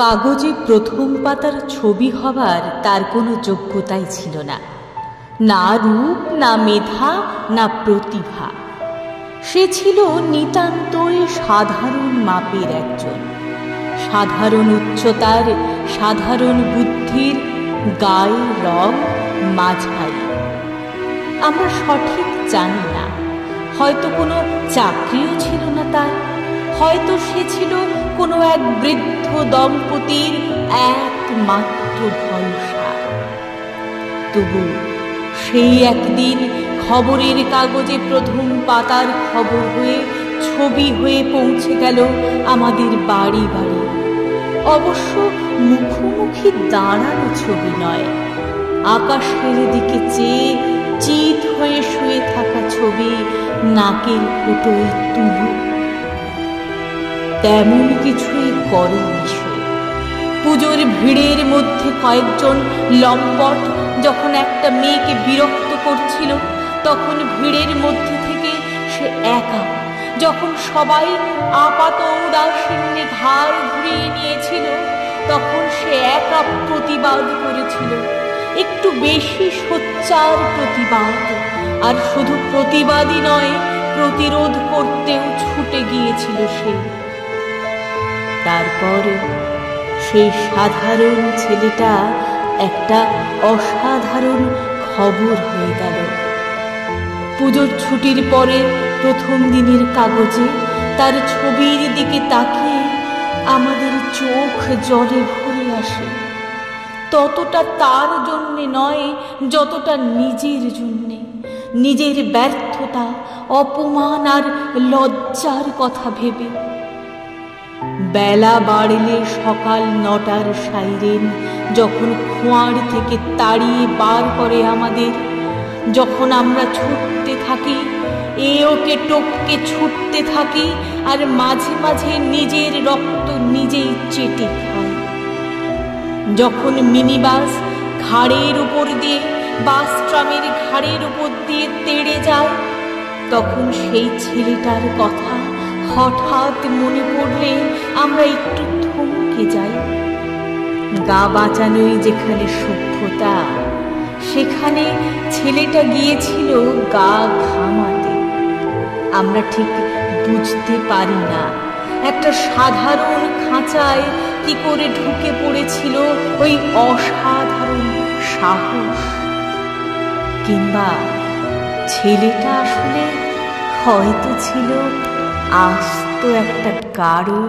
কাগজে প্রথম পাতার ছবি হবার তার কোনো যোগ্যতাই ছিল না, না রূপ, না মেধা, না প্রতিভা। সে ছিল নিতান্তই সাধারণ মাপের একজন, সাধারণ উচ্চতার, সাধারণ বুদ্ধির, গায়ের রং মাঝারি। আমরা সঠিক জানি না, হয়তো কোনো চাকরিও ছিল না তার, হয়তো সে ছিল কোনো এক বৃদ্ধ দম্পতির একমাত্র ভরসা। তবু সেই একদিন খবরের কাগজে প্রথম পাতার খবর হয়ে, ছবি হয়ে পৌঁছে গেল আমাদের বাড়ি বাড়ি। অবশ্য মুখোমুখি দাঁড়ানো ছবি নয়, আকাশের দিকে চেয়ে চিত হয়ে শুয়ে থাকা ছবি, নাকের ফুটোয় তুলো। তেমন কিছুই করেনি সে। পুজোর ভিড়ের মধ্যে কয়েকজন লম্পট যখন একটা মেয়েকে বিরক্ত করছিল, তখন ভিড়ের মধ্যে থেকে সে একা, যখন সবাই আপাত উদাসীন্যে ঘাড় ঘুরিয়ে নিয়েছিল, তখন সে একা প্রতিবাদ করেছিল, একটু বেশি সোচ্চার প্রতিবাদ। আর শুধু প্রতিবাদই নয়, প্রতিরোধ করতেও ছুটে গিয়েছিল সে। তারপর সেই সাধারণ ছেলেটা একটা অসাধারণ খবর হয়ে গেল। পুজোর ছুটির পরে প্রথম দিনের কাগজে তার ছবির দিকে তাকিয়ে আমাদের চোখ জলে ভরে আসে। ততটা তার জন্যে নয়, যতটা নিজের জন্যে, নিজের ব্যর্থতা, অপমান আর লজ্জার কথা ভেবে। বেলা বাড়লে সকাল 9টার সাইরেন যখন খোঁয়াড় থেকে তাড়িয়ে বার করে আমাদের, যখন আমরা ছুটতে থাকি, এ ওকে টপকে ছুটতে থাকি, আর মাঝে মাঝে নিজের রক্ত নিজেই চেটে খাই। যখন মিনিবাস ঘাড়ের উপর দিয়ে, বাস ট্রামের ঘাড়ের উপর দিয়ে তেড়ে যায়, তখন সেই ছেলেটার কথা হঠাৎ মনে পড়লে আমরা একটু থমকে যাই। গা বাঁচানোই যেখানে সভ্যতা, সেখানে ছেলেটা গিয়েছিল গা ঘামাতে। আমরা ঠিক বুঝতে পারি না একটা সাধারণ খাঁচায় কি করে ঢুকে পড়েছিল ওই অসাধারণ সাহস। কিংবা ছেলেটা আসলে হয়তো ছিল আস্ত একটা গাড়ল।